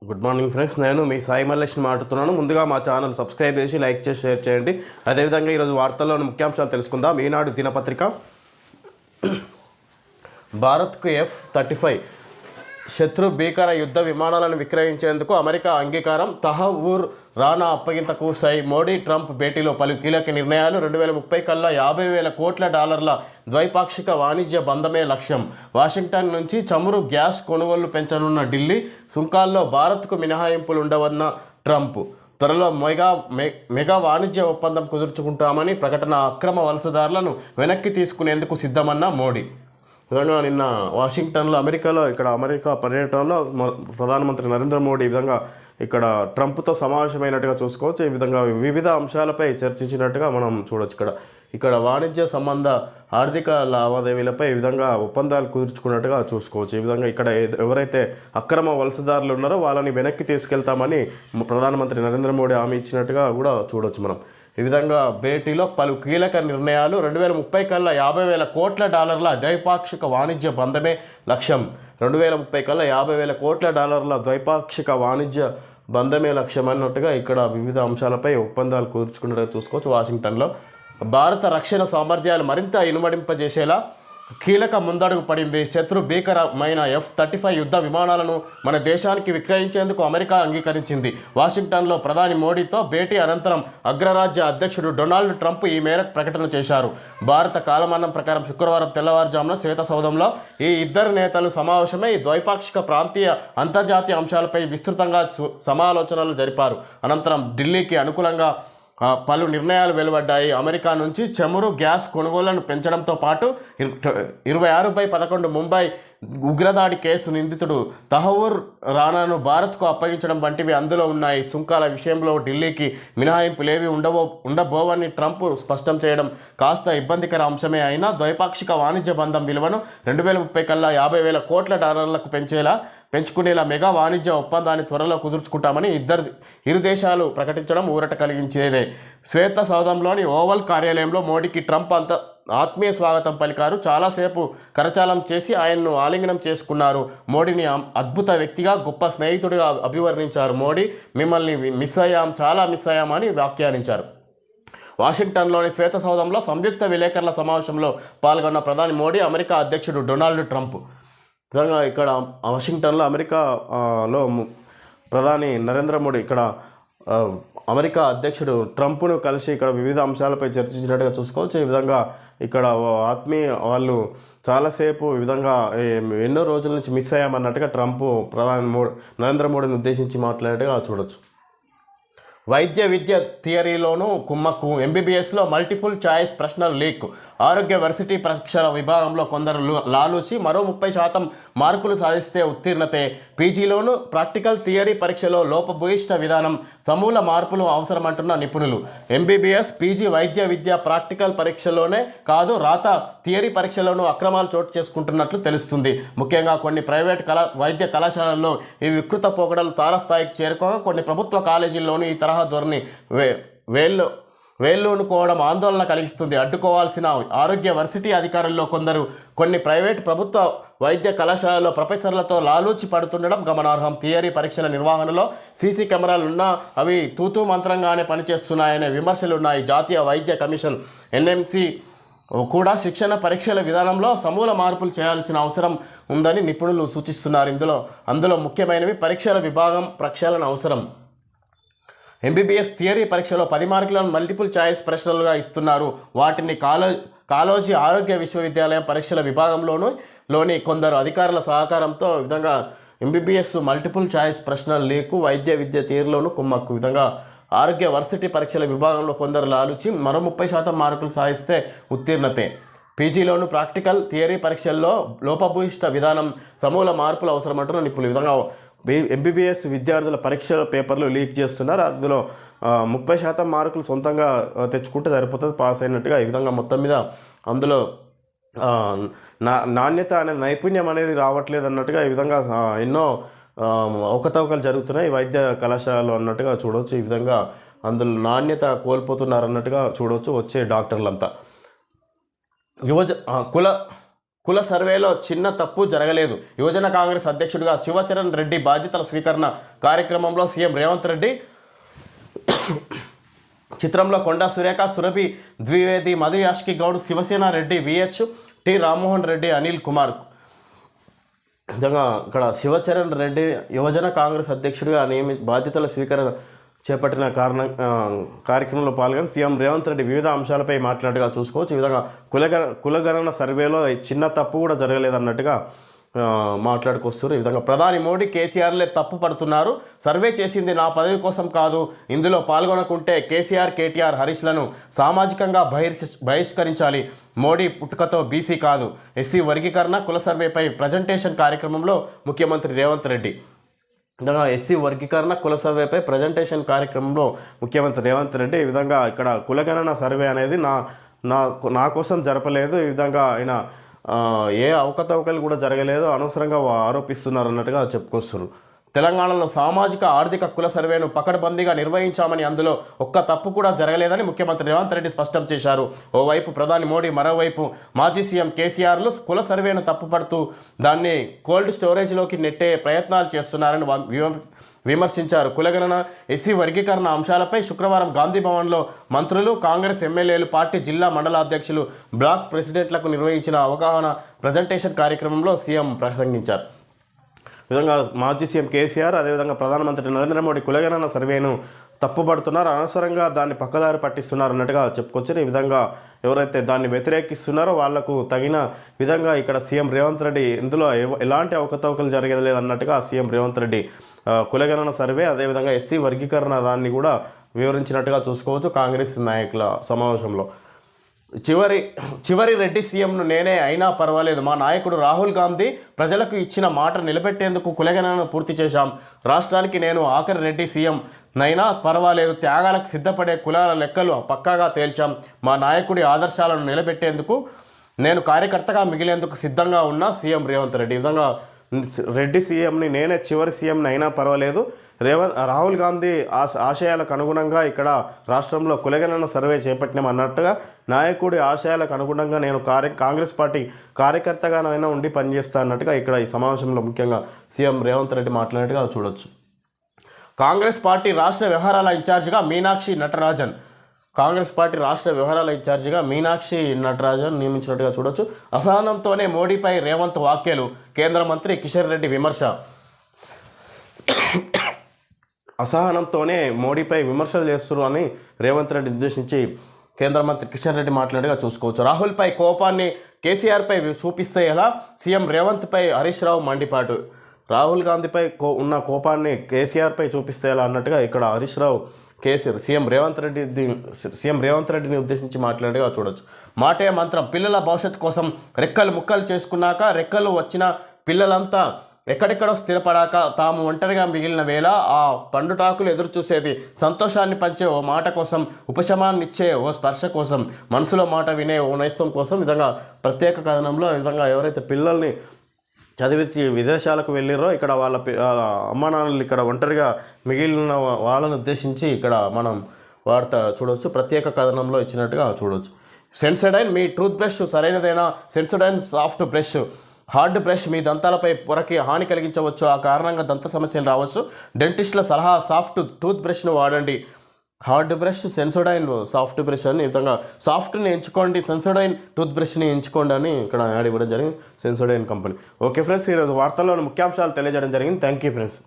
Good morning friends, నేను మీ సాయి మల్లేష్ని మాట్లాడుతున్నాను. ముందుగా మా ఛానల్ సబ్స్క్రైబ్ చేసి లైక్ చేసి షేర్ చేయండి. అదేవిధంగా ఈరోజు వార్తల్లోని ముఖ్యాంశాలు తెలుసుకుందాం. ఈనాడు దినపత్రిక భారత్కు F-35 శత్రు భీకర యుద్ధ విమానాలను విక్రయించేందుకు అమెరికా అంగీకారం. తహవూర్ రానా అప్పగింతకు సై. మోడీ ట్రంప్ భేటీలో పలు కీలక నిర్ణయాలు. 2030 కల్లా $50,000 కోట్ల ద్వైపాక్షిక వాణిజ్య బంధమే లక్ష్యం. వాషింగ్టన్ నుంచి చమురు గ్యాస్ కొనుగోళ్లు పెంచనున్న ఢిల్లీ. సుంకాల్లో భారత్కు మినహాయింపులు ఉండవన్న ట్రంప్. త్వరలో మెగా వాణిజ్య ఒప్పందం కుదుర్చుకుంటామని ప్రకటన. అక్రమ వలసదారులను వెనక్కి తీసుకునేందుకు సిద్ధమన్న మోడీ. విధంగా నిన్న వాషింగ్టన్లో అమెరికా పర్యటనలో ప్రధానమంత్రి నరేంద్ర మోడీ ఈ విధంగా ఇక్కడ ట్రంప్తో సమావేశమైనట్టుగా చూసుకోవచ్చు. ఈ విధంగా వివిధ అంశాలపై చర్చించినట్టుగా మనం చూడవచ్చు. ఇక్కడ వాణిజ్య సంబంధ ఆర్థిక లావాదేవీలపై ఈ విధంగా ఒప్పందాలు కుదుర్చుకున్నట్టుగా చూసుకోవచ్చు. ఈ విధంగా ఇక్కడ ఎవరైతే అక్రమ వలసదారులు ఉన్నారో వాళ్ళని వెనక్కి తీసుకెళ్తామని ప్రధానమంత్రి నరేంద్ర మోడీ హామీ ఇచ్చినట్టుగా కూడా చూడవచ్చు మనం. ఈ విధంగా భేటీలో పలు కీలక నిర్ణయాలు. 2030 కల్లా $50,000 కోట్ల ద్వైపాక్షిక వాణిజ్య బంధమే లక్ష్యం. 2030 కల్లా $50,000 కోట్ల ద్వైపాక్షిక వాణిజ్య బంధమే లక్ష్యం అన్నట్టుగా ఇక్కడ వివిధ అంశాలపై ఒప్పందాలు కుదుర్చుకున్నట్టుగా చూసుకోవచ్చు. వాషింగ్టన్లో భారత రక్షణ సామర్థ్యాలు మరింత ఇనుమడింపజేసేలా కీలక ముందడుగు పడింది. శత్రు భీకరమైన F-35 యుద్ధ విమానాలను మన దేశానికి విక్రయించేందుకు అమెరికా అంగీకరించింది. వాషింగ్టన్లో ప్రధాని మోడీతో భేటీ అనంతరం అగ్రరాజ్య అధ్యక్షుడు డొనాల్డ్ ట్రంప్ ఈ మేరకు ప్రకటన చేశారు. భారత కాలమానం ప్రకారం శుక్రవారం తెల్లవారుజామున శ్వేతసౌధంలో ఈ ఇద్దరు నేతలు సమావేశమై ద్వైపాక్షిక ప్రాంతీయ అంతర్జాతీయ అంశాలపై విస్తృతంగా సమాలోచనలు జరిపారు. అనంతరం ఢిల్లీకి అనుకూలంగా పలు నిర్ణయాలు వెలువడ్డాయి. అమెరికా నుంచి చమురు గ్యాస్ కొనుగోళ్లను పెంచడంతో పాటు 26/11 ముంబై ఉగ్రదాడి కేసు నిందితుడు తహవూర్ రానాను భారత్కు అప్పగించడం వంటివి అందులో ఉన్నాయి. సుంకాల విషయంలో ఢిల్లీకి మినహాయింపులేవి ఉండబోవని ట్రంప్ స్పష్టం చేయడం కాస్త ఇబ్బందికర అంశమే అయినా ద్వైపాక్షిక వాణిజ్య బంధం విలువను 2030 కల్లా $50,000 కోట్ల పెంచుకునేలా మెగా వాణిజ్య ఒప్పందాన్ని త్వరలో కుదుర్చుకుంటామని ఇరు దేశాలు ప్రకటించడం ఊరట కలిగించేదే. శ్వేత సౌధంలోని ఓవల్ కార్యాలయంలో మోడీకి ట్రంప్ ఆత్మీయ స్వాగతం పలికారు. చాలాసేపు కరచాలం చేసి ఆయన్ను ఆలింగనం చేసుకున్నారు. మోడీని అద్భుత వ్యక్తిగా, గొప్ప స్నేహితుడిగా అభివర్ణించారు. మోడీ, మిమ్మల్ని చాలా మిస్ అయ్యామని వ్యాఖ్యానించారు. వాషింగ్టన్లోని శ్వేత సౌధంలో సంయుక్త విలేకరుల సమావేశంలో పాల్గొన్న ప్రధాని మోడీ, అమెరికా అధ్యక్షుడు డొనాల్డ్ ట్రంప్. విధంగా ఇక్కడ వాషింగ్టన్లో అమెరికాలో ప్రధాని నరేంద్ర మోడీ ఇక్కడ అమెరికా అధ్యక్షుడు ట్రంప్ను కలిసి ఇక్కడ వివిధ అంశాలపై చర్చించినట్టుగా చూసుకోవచ్చు. ఈ విధంగా ఇక్కడ వాళ్ళు చాలాసేపు ఈ విధంగా ఎన్నో రోజుల నుంచి మిస్ అయ్యామన్నట్టుగా ట్రంప్ నరేంద్ర మోడీని ఉద్దేశించి మాట్లాడేట్టుగా చూడొచ్చు. వైద్య విద్య థియరీలోనూ కుమ్మక్కు. MBBSలో మల్టిపుల్ చాయిస్ ప్రశ్నలు లీక్. ఆరోగ్య వర్సిటీ పరీక్షల విభాగంలో కొందరు లాలూచి మరో 30% మార్కులు సాధిస్తే ఉత్తీర్ణతే. పీజీలోనూ ప్రాక్టికల్ థియరీ పరీక్షలో లోపభూయిష్ట విధానం, సమూల మార్పులు అవసరమంటున్న నిపుణులు. MBBS, PG వైద్య విద్య ప్రాక్టికల్ పరీక్షలోనే కాదు, రాత థియరీ పరీక్షలోనూ అక్రమాలు చోటు చేసుకుంటున్నట్లు తెలుస్తుంది. ముఖ్యంగా కొన్ని ప్రైవేట్ వైద్య కళాశాలల్లో ఈ వికృత పోకడలు తారస్థాయికి చేరుకోగా కొన్ని ప్రభుత్వ కాలేజీల్లోనూ ఈ తరహా ధోరణి వేళ్ళూనుకోవడం ఆందోళన కలిగిస్తుంది. అడ్డుకోవాల్సిన ఆరోగ్య వర్సిటీ అధికారుల్లో కొందరు కొన్ని ప్రైవేట్ ప్రభుత్వ వైద్య కళాశాలలో ప్రొఫెసర్లతో లాలూచి పడుతుండడం గమనార్హం. థియరీ పరీక్షల నిర్వహణలో సీసీ కెమెరాలున్నా అవి తూతూ మంత్రంగానే పనిచేస్తున్నాయనే విమర్శలున్నాయి. జాతీయ వైద్య కమిషన్ NMC కూడా శిక్షణ పరీక్షల విధానంలో సమూల మార్పులు చేయాల్సిన అవసరం ఉందని నిపుణులు సూచిస్తున్నారు. అందులో ముఖ్యమైనవి పరీక్షల విభాగం ప్రక్షాళన అవసరం. MBBS థియరీ పరీక్షలో 10 మార్కులను మల్టిపుల్ చాయిస్ ప్రశ్నలుగా ఇస్తున్నారు. వాటిని కాలోజీ ఆరోగ్య విశ్వవిద్యాలయం పరీక్షల విభాగంలోని కొందరు అధికారుల సహకారంతో విధంగా MBBS మల్టిపుల్ చాయిస్ ప్రశ్నలు లీకు. వైద్య విద్య థియరీలోనూ కుమ్మక్కు. విధంగా ఆరోగ్య వర్సిటీ పరీక్షల విభాగంలో కొందరు లాలుచి మరో 30% మార్కులు సాధిస్తే ఉత్తీర్ణతే. పీజీలోను ప్రాక్టికల్ థియరీ పరీక్షల్లో లోపభూయిష్ట విధానం, సమూల మార్పులు అవసరమంటున్న నిపుణులు. విధంగా MBBS విద్యార్థుల పరీక్షల పేపర్లు లీక్ చేస్తున్నారు. అందులో 30% మార్కులు సొంతంగా తెచ్చుకుంటే సరిపోతుంది, పాస్ అయినట్టుగా. ఈ విధంగా మొత్తం మీద అందులో నాణ్యత అనే నైపుణ్యం అనేది రావట్లేదు అన్నట్టుగా ఈ విధంగా ఎన్నో అవకతవకలు జరుగుతున్నాయి వైద్య కళాశాలలో అన్నట్టుగా చూడవచ్చు. ఈ విధంగా అందులో నాణ్యత కోల్పోతున్నారు అన్నట్టుగా చూడవచ్చు వచ్చే డాక్టర్లంతా. కుల సర్వేలో చిన్న తప్పు జరగలేదు. యువజన కాంగ్రెస్ అధ్యక్షుడిగా శివచరణ్ రెడ్డి బాధ్యతల స్వీకరణ కార్యక్రమంలో సీఎం రేవంత్ రెడ్డి, చిత్రంలో కొండా సురేఖ, సురభి ద్వివేది, మధు యాష్కి గౌడ్, శివసేన రెడ్డి, విహెచ్, టి రామ్మోహన్ రెడ్డి, అనిల్ కుమార్. విధంగా ఇక్కడ శివచరణ్ రెడ్డి యువజన కాంగ్రెస్ అధ్యక్షుడిగా బాధ్యతల స్వీకరణ చేపట్టిన కార్యక్రమంలో పాల్గొని సీఎం రేవంత్ రెడ్డి వివిధ అంశాలపై మాట్లాడినట్టుగా చూసుకోవచ్చు. ఈ విధంగా కులగణన సర్వేలో చిన్న తప్పు కూడా జరగలేదన్నట్టుగా మాట్లాడుకొస్తారు. ఈ విధంగా ప్రధాని మోడీ కేసీఆర్లే తప్పు పడుతున్నారు. సర్వే చేసింది నా పదవి కోసం కాదు. ఇందులో పాల్గొనకుంటే కేసీఆర్, కేటీఆర్, హరీష్లను సామాజికంగా బహిష్కరించాలి. మోడీ పుట్టుకతో బీసీ కాదు. ఎస్సీ వర్గీకరణ కుల సర్వేపై ప్రజెంటేషన్ కార్యక్రమంలో ముఖ్యమంత్రి రేవంత్ రెడ్డి. విధంగా ఎస్సీ వర్గీకరణ కుల సర్వేపై ప్రజెంటేషన్ కార్యక్రమంలో ముఖ్యమంత్రి రేవంత్ రెడ్డి ఈ విధంగా ఇక్కడ కులగణన సర్వే అనేది నా కోసం జరపలేదు. ఈ విధంగా ఆయన ఏ అవకతవకలు కూడా జరగలేదు, అనవసరంగా ఆరోపిస్తున్నారు అన్నట్టుగా చెప్పుకొస్తున్నారు. తెలంగాణలో సామాజిక ఆర్థిక కుల సర్వేను పకడ్బందీగా నిర్వహించామని, అందులో ఒక్క తప్పు కూడా జరగలేదని ముఖ్యమంత్రి రేవంత్ రెడ్డి స్పష్టం చేశారు. ఓవైపు ప్రధాని మోడీ, మరోవైపు మాజీ సీఎం కేసీఆర్లు కుల సర్వేను తప్పుపడుతూ దాన్ని కోల్డ్ స్టోరేజ్లోకి నెట్టే ప్రయత్నాలు చేస్తున్నారని విమర్శించారు. కులగణన, ఎస్సీ వర్గీకరణ అంశాలపై శుక్రవారం గాంధీ భవన్లో మంత్రులు, కాంగ్రెస్ ఎమ్మెల్యేలు, పార్టీ జిల్లా మండల అధ్యక్షులు, బ్లాక్ ప్రెసిడెంట్లకు నిర్వహించిన అవగాహన ప్రజెంటేషన్ కార్యక్రమంలో సీఎం ప్రసంగించారు. విధంగా మాజీ సీఎం కేసీఆర్, అదేవిధంగా ప్రధానమంత్రి నరేంద్ర మోడీ కులగణన సర్వేను తప్పుపడుతున్నారు, అనవసరంగా దాన్ని పక్కదారి పట్టిస్తున్నారు అన్నట్టుగా చెప్పుకొచ్చారు. ఈ విధంగా ఎవరైతే దాన్ని వ్యతిరేకిస్తున్నారో వాళ్లకు తగిన విధంగా ఇక్కడ సీఎం రేవంత్ రెడ్డి ఇందులో ఎలాంటి అవకతవకలు జరగలేదు అన్నట్టుగా సీఎం రేవంత్ రెడ్డి కులగణన సర్వే, అదేవిధంగా ఎస్సీ వర్గీకరణ దాన్ని కూడా వివరించినట్టుగా చూసుకోవచ్చు కాంగ్రెస్ నాయకుల సమావేశంలో. చివరి రెడ్డి సీఎంను నేనే అయినా పర్వాలేదు. మా నాయకుడు రాహుల్ గాంధీ ప్రజలకు ఇచ్చిన మాట నిలబెట్టేందుకు కులగణనను పూర్తి చేశాం. రాష్ట్రానికి నేను ఆఖరి రెడ్డి సీఎం నైనా పర్వాలేదు. త్యాగాలకు సిద్ధపడే కులాల లెక్కలు పక్కాగా తేల్చాం. మా నాయకుడి ఆదర్శాలను నిలబెట్టేందుకు నేను కార్యకర్తగా మిగిలేందుకు సిద్ధంగా ఉన్న సీఎం రేవంత్ రెడ్డి. ఈ విధంగా రెడ్డి సీఎంని నేనే చివరి సీఎంని అయినా పర్వాలేదు. రాహుల్ గాంధీ ఆశయాలకు అనుగుణంగా ఇక్కడ రాష్ట్రంలో కులగణన సర్వే చేపట్టినామన్నట్టుగా నాయకుడి ఆశయాలకు అనుగుణంగా నేను కాంగ్రెస్ పార్టీ కార్యకర్తగానైనా ఉండి పనిచేస్తా అన్నట్టుగా ఇక్కడ ఈ సమావేశంలో ముఖ్యంగా సీఎం రేవంత్ రెడ్డి మాట్లాడినట్టుగా చూడొచ్చు. కాంగ్రెస్ పార్టీ రాష్ట్ర వ్యవహారాల ఇన్ఛార్జిగా మీనాక్షి నటరాజన్ నియమించినట్టుగా చూడొచ్చు. అసహనంతోనే మోడీపై రేవంత్ వ్యాఖ్యలు. కేంద్ర మంత్రి కిషన్ రెడ్డి విమర్శ. అసహనంతోనే మోడీపై విమర్శలు చేస్తున్నారు అని రేవంత్ రెడ్డి ఉద్దేశించి కేంద్ర మంత్రి కిషన్ రెడ్డి మాట్లాడేగా చూసుకోవచ్చు. రాహుల్పై కోపాన్ని కేసీఆర్పై చూపిస్తే ఎలా? సీఎం రేవంత్పై హరీష్ రావు మండిపాటు. రాహుల్ గాంధీపై ఉన్న కోపాన్ని కేసీఆర్పై చూపిస్తే ఎలా అన్నట్టుగా ఇక్కడ హరీష్ రావు సీఎం రేవంత్ రెడ్డిని ఉద్దేశించి మాట్లాడేగా చూడొచ్చు. మాటే మంత్రం. పిల్లల భవిష్యత్తు కోసం రెక్కలు ముక్కలు చేసుకున్నాక రెక్కలు వచ్చిన పిల్లలంతా ఎక్కడెక్కడో స్థిరపడాక తాము ఒంటరిగా మిగిలిన వేళ ఆ పండుటాకులు ఎదురు చూసేది సంతోషాన్ని పంచే ఓ మాట కోసం, ఉపశమాన్నిచ్చే ఓ స్పర్శ కోసం, మనసులో మాట వినే ఓ నేస్తం కోసం. విధంగా ప్రత్యేక కథనంలో ఈ విధంగా ఎవరైతే పిల్లల్ని చదివించి విదేశాలకు వెళ్ళిరో ఇక్కడ వాళ్ళ అమ్మా నాన్నలు ఇక్కడ ఒంటరిగా మిగిలిన వాళ్ళని ఉద్దేశించి ఇక్కడ మనం వార్త చూడవచ్చు. ప్రత్యేక కథనంలో ఇచ్చినట్టుగా చూడవచ్చు. సెన్సోడైన్ మీ టూత్ బ్రష్ సరైనదైనా? Sensodyne soft brush hard brush మీ దంతాలపై పొరకి హాని కలిగించవచ్చు. ఆ కారణంగా దంత సమస్యలు రావచ్చు. డెంటిస్టుల సలహా సాఫ్ట్ టూత్ బ్రష్ను వాడండి. Hard brush, Sensodyne soft brush అని ఈ విధంగా సాఫ్ట్ని ఎంచుకోండి, సెన్సోడైన్ టూత్ బ్రష్ని ఎంచుకోండి అని ఇక్కడ యాడ్ ఇవ్వడం జరిగింది సెన్సోడైన్ కంపెనీ. ఓకే ఫ్రెండ్స్, ఈరోజు వార్తల్లోని ముఖ్యాంశాలు తెలియజేయడం జరిగింది. Thank you friends.